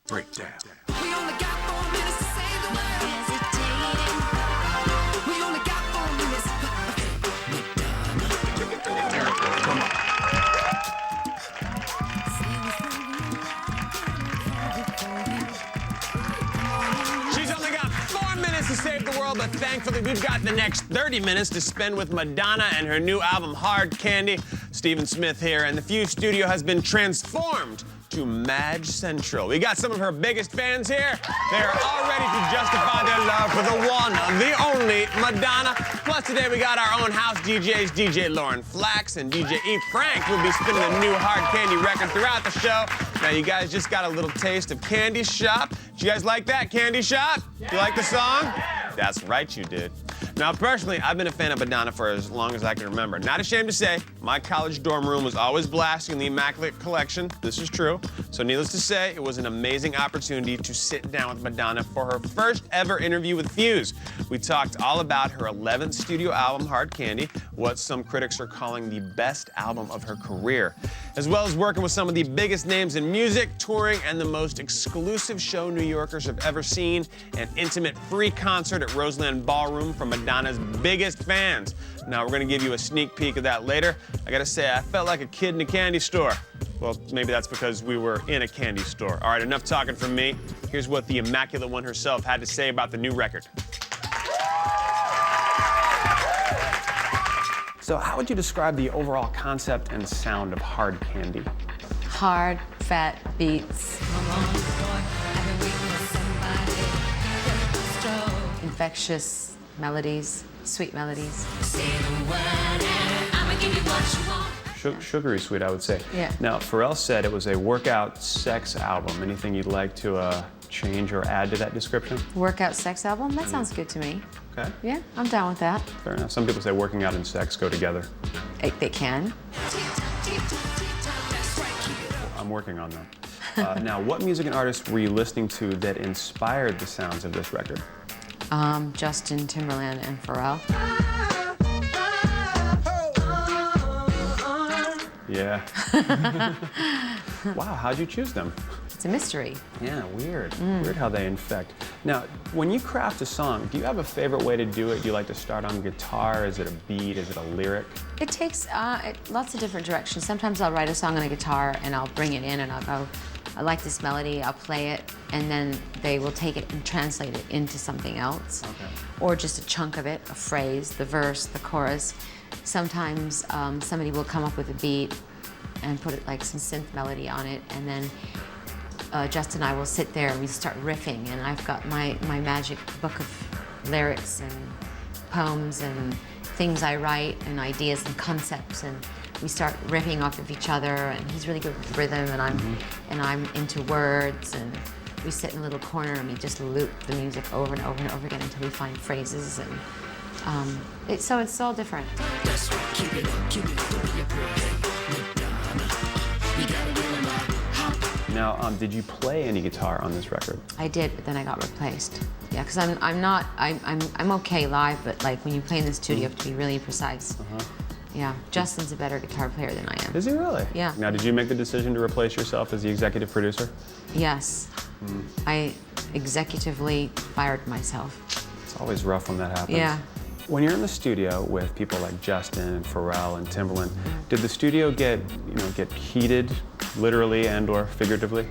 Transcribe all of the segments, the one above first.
Breakdown. We only got 4 minutes to save the world. We only got 4 minutes. She's only got 4 minutes to save the world, but thankfully we've got the next 30 minutes to spend with Madonna and her new album, Hard Candy. Stephen Smith here, and the Fuse studio has been transformed to Madge Central. We got some of her biggest fans here. They are all ready to justify their love for the one, the only Madonna. Plus today we got our own house DJs, DJ Lauren Flax and DJ E. Frank, who'll be spinning a new Hard Candy record throughout the show. Now you guys just got a little taste of Candy Shop. Did you guys like that, Candy Shop? You like the song? That's right, you did. Now, personally, I've been a fan of Madonna for as long as I can remember. Not ashamed to say, my college dorm room was always blasting the Immaculate Collection. This is true. So needless to say, it was an amazing opportunity to sit down with Madonna for her first ever interview with Fuse. We talked all about her 11th studio album, Hard Candy, what some critics are calling the best album of her career, as well as working with some of the biggest names in music, touring, and the most exclusive show New Yorkers have ever seen, an intimate free concert at Roseland Ballroom from Madonna's biggest fans. Now, we're gonna give you a sneak peek of that later. I gotta say, I felt like a kid in a candy store. Well, maybe that's because we were in a candy store. All right, enough talking from me. Here's what the Immaculate One herself had to say about the new record. So how would you describe the overall concept and sound of Hard Candy? Hard, fat beats. Infectious melodies, sweet melodies. Sugary sweet, I would say. Yeah. Now, Pharrell said it was a workout sex album. Anything you'd like to change or add to that description? Workout sex album? That sounds good to me. Okay. Yeah, I'm down with that. Fair enough. Some people say working out and sex go together. They can. I'm working on that. Now, what music and artists were you listening to that inspired the sounds of this record? Justin Timberland and Pharrell. Yeah. Wow, how'd you choose them? It's a mystery. Yeah, weird. Weird how they infect. Now, when you craft a song, do you have a favorite way to do it? Do you like to start on guitar? Is it a beat? Is it a lyric? It takes lots of different directions. Sometimes I'll write a song on a guitar and I'll bring it in and I'll go, I like this melody, I'll play it, and then they will take it and translate it into something else. Okay. Or just a chunk of it, a phrase, the verse, the chorus. Sometimes somebody will come up with a beat and put it like some synth melody on it, and then Justin and I will sit there and we start riffing, and I've got my magic book of lyrics and poems and things I write and ideas and concepts, and we start riffing off of each other, and he's really good with rhythm, and I'm into words, and we sit in a little corner and we just loop the music over and over and over again until we find phrases, and so it's all different. Now, did you play any guitar on this record? I did, but then I got replaced. Yeah, because I'm okay live, but like when you play in the studio, you have to be really precise. Yeah, Justin's a better guitar player than I am. Is he really? Yeah. Now, did you make the decision to replace yourself as the executive producer? Yes. I executively fired myself. It's always rough when that happens. Yeah. When you're in the studio with people like Justin and Pharrell and Timbaland, did the studio get heated, literally and/or figuratively?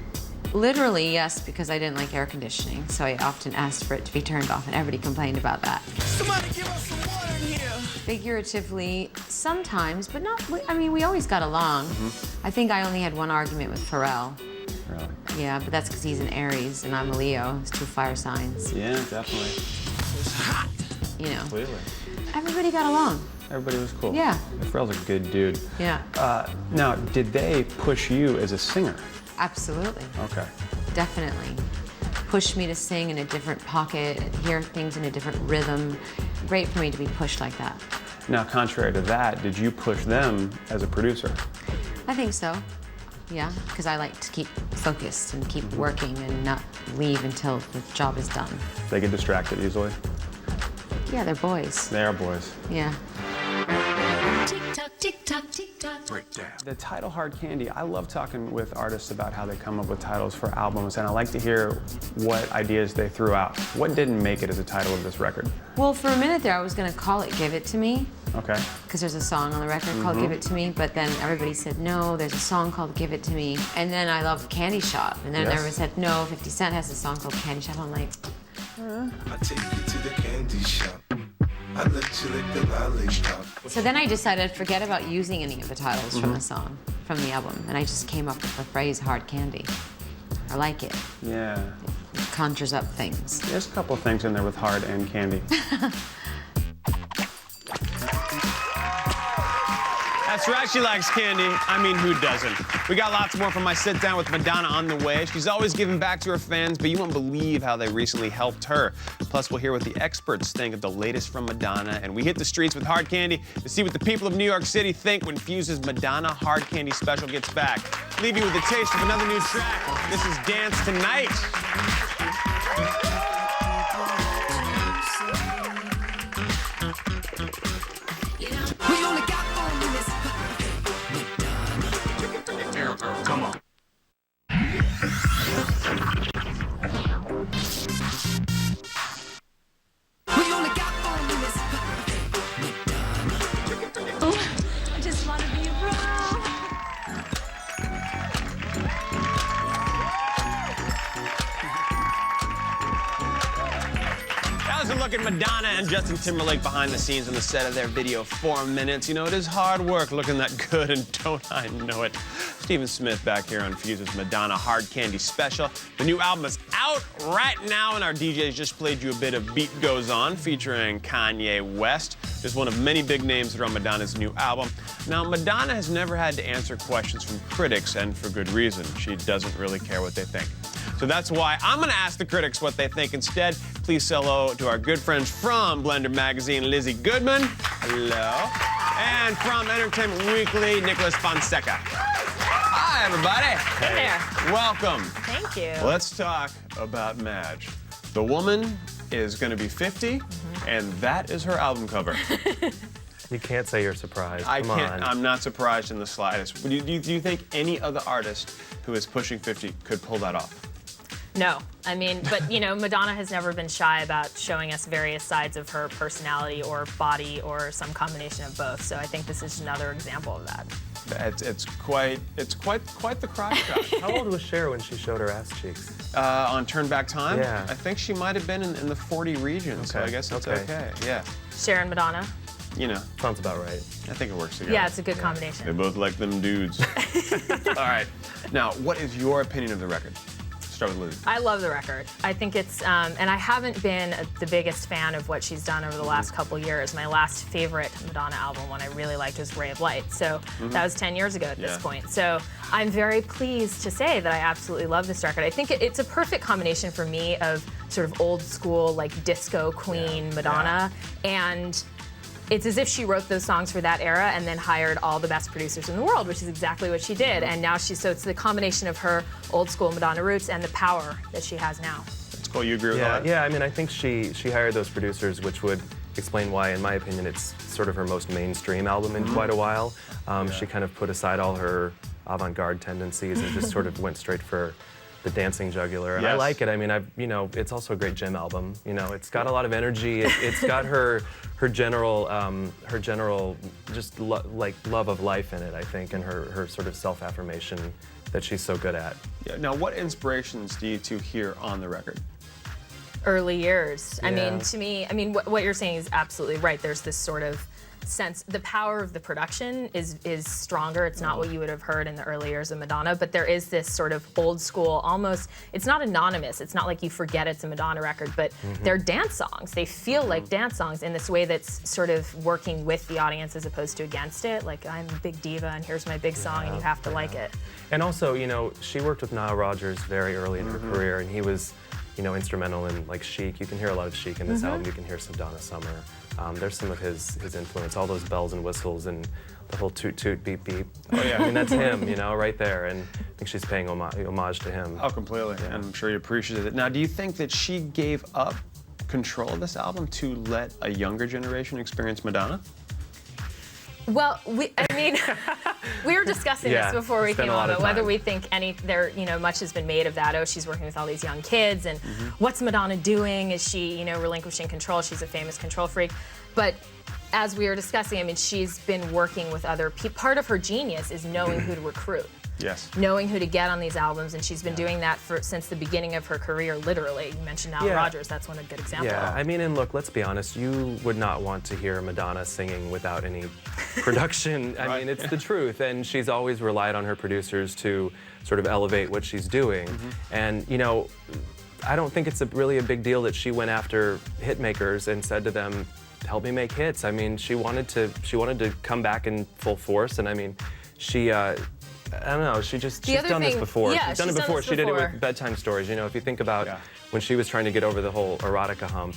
Literally, yes, because I didn't like air conditioning, so I often asked for it to be turned off, and everybody complained about that. Somebody give us some water in here. Figuratively, sometimes, but not. I mean, we always got along. I think I only had one argument with Pharrell. Really? Yeah, but that's because he's an Aries and I'm a Leo. It's two fire signs. Yeah, definitely. It's hot. You know. Clearly. Everybody got along. Everybody was cool. Yeah. Pharrell's a good dude. Yeah. Now, did they push you as a singer? Absolutely. Okay. Definitely. Push me to sing in a different pocket, hear things in a different rhythm. Great for me to be pushed like that. Now, contrary to that, did you push them as a producer? I think so. Yeah, because I like to keep focused and keep working and not leave until the job is done. They get distracted easily? Yeah, they're boys. They are boys. Yeah. Tick tock, tick tock. tick-tock, tick-tock. Breakdown. The title Hard Candy, I love talking with artists about how they come up with titles for albums, and I like to hear what ideas they threw out. What didn't make it as a title of this record? Well, for a minute there, I was gonna call it Give It To Me, Okay. because there's a song on the record called Give It To Me, but then everybody said, no, there's a song called Give It To Me. And then I love Candy Shop, and then Yes. everyone said, no, 50 Cent has a song called Candy Shop. I'm like, I take you to the candy shop. I let you lick the lollipop. so then I decided to forget about using any of the titles from the song, from the album, and I just came up with the phrase Hard Candy. I like it. Yeah. It conjures up things. There's a couple things in there with hard and candy. That's right, she likes candy. I mean, who doesn't? We got lots more from my sit down with Madonna on the way. She's always giving back to her fans, but you won't believe how they recently helped her. Plus, we'll hear what the experts think of the latest from Madonna, and we hit the streets with Hard Candy to see what the people of New York City think when Fuse's Madonna Hard Candy special gets back. Leave you with a taste of another new track. This is Dance Tonight. We only got 4 minutes. Come on. We only got 4 minutes. I just want to be a pro. That was a look at Madonna and Justin Timberlake behind the scenes on the set of their video 4 minutes. You know, it is hard work looking that good, and don't I know it. Stephen Smith back here on Fuse's Madonna Hard Candy special. The new album is out right now, and our DJs just played you a bit of Beat Goes On featuring Kanye West. Just one of many big names that are on Madonna's new album. Now, Madonna has never had to answer questions from critics, and for good reason. She doesn't really care what they think. So that's why I'm gonna ask the critics what they think instead. Please say hello to our good friends from Blender Magazine, Lizzie Goodman. Hello. And from Entertainment Weekly, Nicholas Fonseca. Hi, everybody. Hey there. Welcome. Thank you. Let's talk about Madge. The woman is gonna be 50, and that is her album cover. You can't say you're surprised. Come on. I'm not surprised in the slightest. Do you think any other artist who is pushing 50 could pull that off? No, I mean, but you know, Madonna has never been shy about showing us various sides of her personality or body or some combination of both. So I think this is another example of that. It's quite the crotch shot. How old was Cher when she showed her ass cheeks? On Turn Back Time, Yeah. I think she might have been in the 40 region, so Okay, I guess it's okay. okay. Yeah, Cher and Madonna. you know, Sounds about right. I think it works together. Yeah, it's a good They combination. both like them dudes. All right, now what is your opinion of the record? Start with Lizzie. I love the record. I think it's, and I haven't been the biggest fan of what she's done over the last couple years. My last favorite Madonna album, one I really liked, was Ray of Light. So that was 10 years ago at this Yeah. point. So I'm very pleased to say that I absolutely love this record. I think it's a perfect combination for me of sort of old school, like disco queen Madonna, and it's as if she wrote those songs for that era and then hired all the best producers in the world, which is exactly what she did. And now so it's the combination of her old school Madonna roots and the power that she has now. That's cool. You agree with all Yeah, that? yeah. I mean, I think she hired those producers, which would explain why, in my opinion, it's sort of her most mainstream album in quite a while. She kind of put aside all her avant-garde tendencies and just sort of went straight for the dancing jugular, and I Yes. like it. I mean, it's also a great gym album. You know, it's got a lot of energy. It's got her general just love of life in it, I think, and her sort of self-affirmation that she's so good at. Yeah. Now, what inspirations do you two hear on the record? Early years. I Yeah. mean, to me, I mean, what you're saying is absolutely right. There's this sort of sense, the power of the production is stronger. It's not what you would have heard in the early years of Madonna, but there is this sort of old school, almost, it's not anonymous. It's not like you forget it's a Madonna record, but they're dance songs. They feel like dance songs in this way that's sort of working with the audience as opposed to against it. Like, I'm a big diva and here's my big song and you have to like it. And also, you know, she worked with Nile Rodgers very early in her career, and he was, you know, instrumental in like Chic. You can hear a lot of Chic in this album. You can hear some Donna Summer. There's some of his influence, all those bells and whistles and the whole toot toot beep beep. Oh yeah. I mean, that's him, you know, right there. And I think she's paying homage to him. Oh, completely. And I'm sure you appreciate it. Now, do you think that she gave up control of this album to let a younger generation experience Madonna? Well, we were discussing Yeah, this before we spent came a lot on, of but whether time. we think much has been made of that. Oh, she's working with all these young kids, and what's Madonna doing? Is she, relinquishing control? She's a famous control freak. But as we were discussing, I mean, she's been working with other people. Part of her genius is knowing who to recruit. Yes. Knowing who to get on these albums, and she's been doing that since the beginning of her career, literally. You mentioned Nile Rodgers, that's one a good example. Yeah, I mean, and look, let's be honest, you would not want to hear Madonna singing without any production. I mean, it's the truth, and she's always relied on her producers to sort of elevate what she's doing. And, I don't think it's really a big deal that she went after hit makers and said to them, help me make hits. I mean, she wanted to come back in full force, and I mean, she, I don't know, she's done this before. Yeah, she's done it before. She did it with bedtime stories. If you think about when she was trying to get over the whole erotica hump,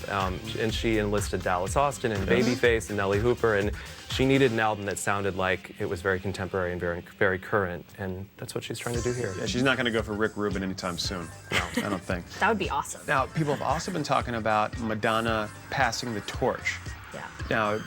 and she enlisted Dallas Austin and Babyface and Nellie Hooper, and she needed an album that sounded like it was very contemporary and very, very current, and that's what she's trying to do here. Yeah, she's not going to go for Rick Rubin anytime soon. No, I don't think. That would be awesome. Now, people have also been talking about Madonna passing the torch. Yeah. Now,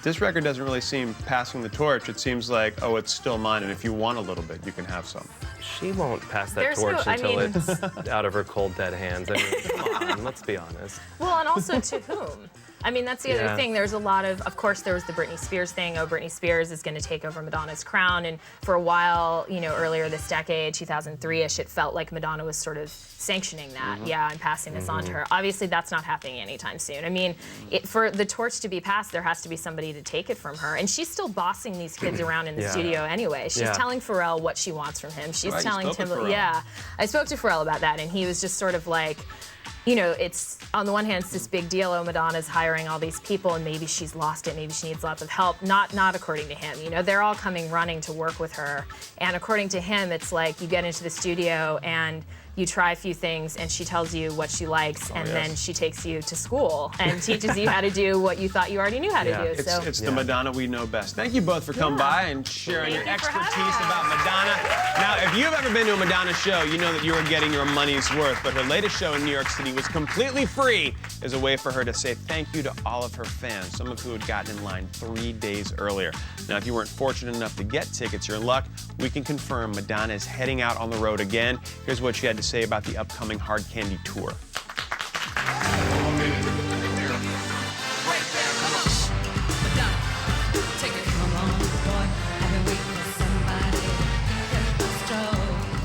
this record doesn't really seem passing the torch. It seems like, oh, it's still mine, and if you want a little bit, you can have some. She won't pass that There's torch no- I until mean- it's out of her cold, dead hands. I mean, come on, let's be honest. Well, and also to whom? I mean, that's the other Yeah. thing. There's a lot of course, there was the Britney Spears thing. Oh, Britney Spears is going to take over Madonna's crown. And for a while, earlier this decade, 2003-ish, it felt like Madonna was sort of sanctioning that. Yeah, I'm passing this on to her. Obviously, that's not happening anytime soon. I mean, for the torch to be passed, there has to be somebody to take it from her. And she's still bossing these kids around in the studio anyway. She's telling Pharrell what she wants from him. She's Right, you telling spoke with Tim. Pharrell. Yeah, I spoke to Pharrell about that, and he was just sort of like, it's on the one hand, it's this big deal. Oh, Madonna's hiring all these people, and maybe she's lost it. Maybe she needs lots of help. Not according to him. They're all coming running to work with her. And according to him, it's like you get into the studio and you try a few things, and she tells you what she likes, and then she takes you to school and teaches you how to do what you thought you already knew how to do. It's the Madonna we know best. Thank you both for coming by and sharing your expertise about Madonna. Now, if you've ever been to a Madonna show, you know that you are getting your money's worth. But her latest show in New York City was completely free as a way for her to say thank you to all of her fans, some of who had gotten in line 3 days earlier. Now, if you weren't fortunate enough to get tickets, you're in luck. We can confirm Madonna is heading out on the road again. Here's what she had to say about the upcoming Hard Candy tour.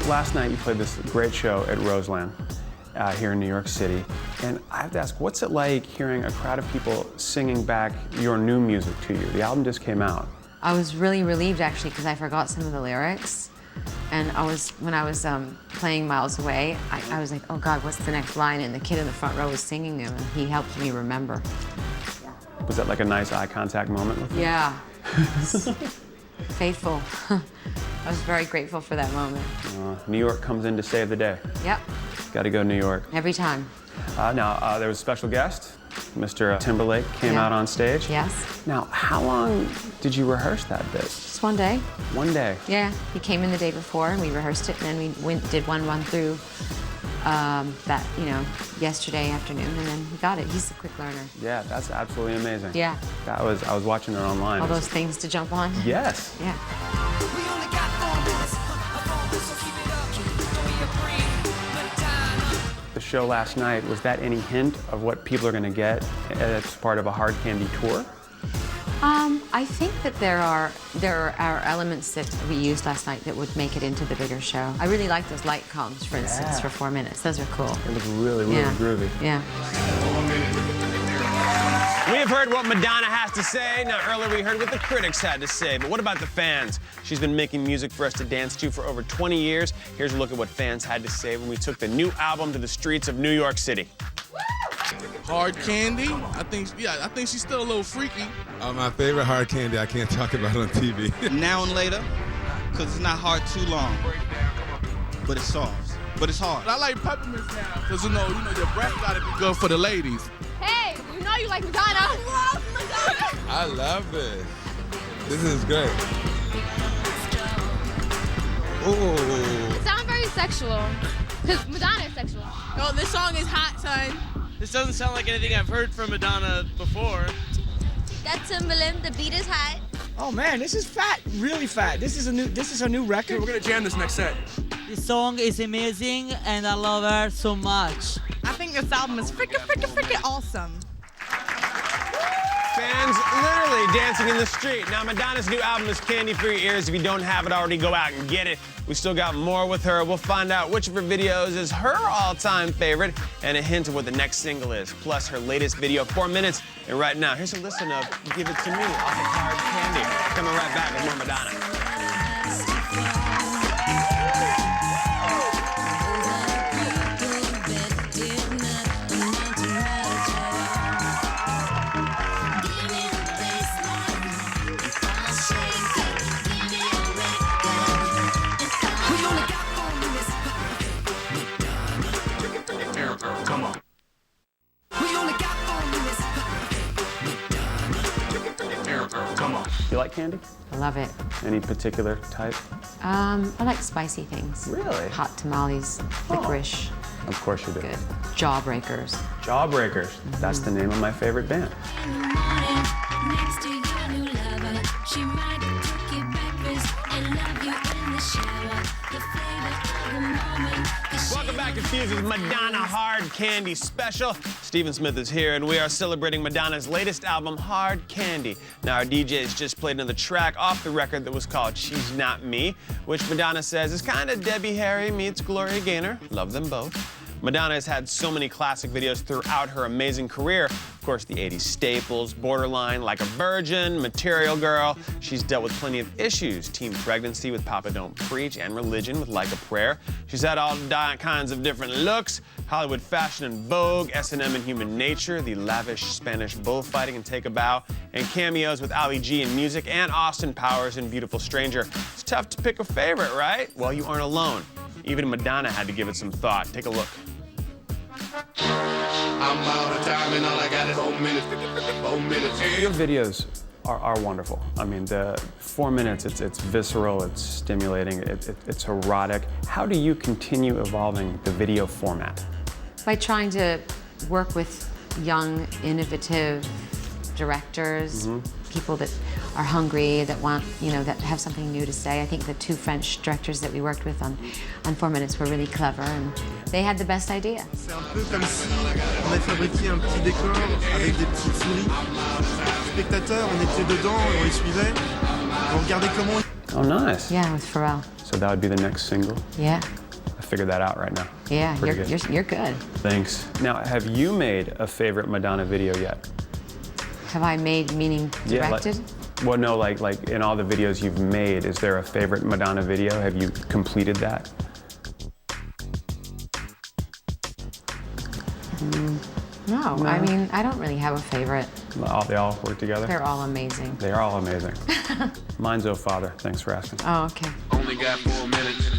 Last night you played this great show at Roseland here in New York City. And I have to ask, what's it like hearing a crowd of people singing back your new music to you? The album just came out. I was really relieved actually because I forgot some of the lyrics. And when I was playing Miles Away, I was like, oh God, what's the next line? And the kid in the front row was singing them, and he helped me remember. Was that like a nice eye contact moment with you? Yeah. Faithful. I was very grateful for that moment. New York comes in to save the day. Yep, Got to go New York. every time. Now, there was a special guest. Mr. Timberlake came out on stage. Yes. Now, how long did you rehearse that bit? Just one day. One day. Yeah, he came in the day before, and we rehearsed it, and then we did one run through yesterday afternoon, and then we got it. He's a quick learner. Yeah, that's absolutely amazing. Yeah. I was watching it online. All those things to jump on. Yes. Yeah. We only got 4 minutes. So keep it up. Don't be afraid. Madonna. The show last night, was that any hint of what people are going to get as part of a Hard Candy tour? I think that there are elements that we used last night that would make it into the bigger show. I really like those light comms, for instance, for 4 minutes. Those are cool. It was really, really groovy. Yeah. We have heard what Madonna has to say. Now, earlier we heard what the critics had to say. But what about the fans? She's been making music for us to dance to for over 20 years. Here's a look at what fans had to say when we took the new album to the streets of New York City. Hard Candy, I think she's still a little freaky. My favorite Hard Candy I can't talk about on TV. Now and later, because it's not hard too long, but it's soft, but it's hard. I like peppermints now, because you know your breath gotta be good for the ladies. Hey, you know you like Madonna. I love Madonna. I love this. This is great. Ooh. It sounds very sexual, because Madonna is sexual. Oh, this song is hot, son. This doesn't sound like anything I've heard from Madonna before. That Timberland, the beat is hot. Oh man, this is fat, really fat. This is her new record. We're gonna jam this next set. This song is amazing and I love her so much. I think this album is freaking awesome. Fans literally dancing in the street. Now, Madonna's new album is candy for your ears. If you don't have it already, go out and get it. We still got more with her. We'll find out which of her videos is her all-time favorite and a hint of what the next single is. Plus, her latest video, 4 minutes. And right now, here's a listen of Give It To Me off of Hard Candy. Coming right back with more Madonna. You like candy? I love it. Any particular type? I like spicy things. Really? Hot tamales, licorice. Of course you do. Good. Jawbreakers. Jawbreakers. That's the name of my favorite band. Welcome back to Fuse's Madonna Hard Candy Special. Stephen Smith is here, and we are celebrating Madonna's latest album, Hard Candy. Now, our DJs just played another track off the record that was called She's Not Me, which Madonna says is kind of Debbie Harry meets Gloria Gaynor. Love them both. Madonna has had so many classic videos throughout her amazing career. Of course, the 80s staples, Borderline, Like a Virgin, Material Girl. She's dealt with plenty of issues, teen pregnancy with Papa Don't Preach, and religion with Like a Prayer. She's had all kinds of different looks, Hollywood fashion and Vogue, S&M and Human Nature, the lavish Spanish bullfighting and Take a Bow, and cameos with Ali G in music, and Austin Powers in Beautiful Stranger. It's tough to pick a favorite, right? Well, you aren't alone. Even Madonna had to give it some thought. Take a look. I'm out of time and all I got is 4 minutes. 4 minutes. Your videos are wonderful. I mean, the 4 minutes, it's visceral, it's stimulating, it's erotic. How do you continue evolving the video format? By trying to work with young, innovative directors, people that are hungry, that want, that have something new to say. I think the 2 French directors that we worked with on 4 minutes were really clever, and they had the best idea. C'est un peu comme si on avait fabriqué un petit décor avec des petites souris. Spectateurs, on était dedans, on les suivait, on regardait comment. Oh, nice. Yeah, with Pharrell. So that would be the next single? Yeah. I figured that out right now. Yeah, Pretty you're good. Thanks. Now, have you made a favorite Madonna video yet? Have I made, meaning directed? Well, no, like in all the videos you've made, is there a favorite Madonna video? Have you completed that? No, I mean, I don't really have a favorite. They all work together? They're all amazing. They are all amazing. Mine's Oh Father. Thanks for asking. Oh, okay. Only got 4 minutes.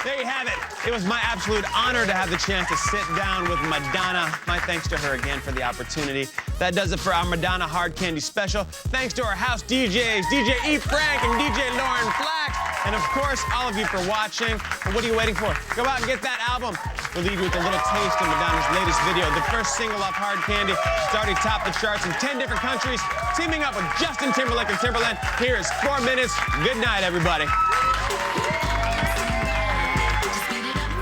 There you have it. It was my absolute honor to have the chance to sit down with Madonna. My thanks to her again for the opportunity. That does it for our Madonna Hard Candy Special. Thanks to our house DJs, DJ E. Frank and DJ Lauren Flack. And of course, all of you for watching. And what are you waiting for? Go out and get that album. We'll leave you with a little taste of Madonna's latest video. The first single off Hard Candy. It's already topped the charts in 10 different countries. Teaming up with Justin Timberlake and Timberland. Here is 4 minutes. Good night, everybody.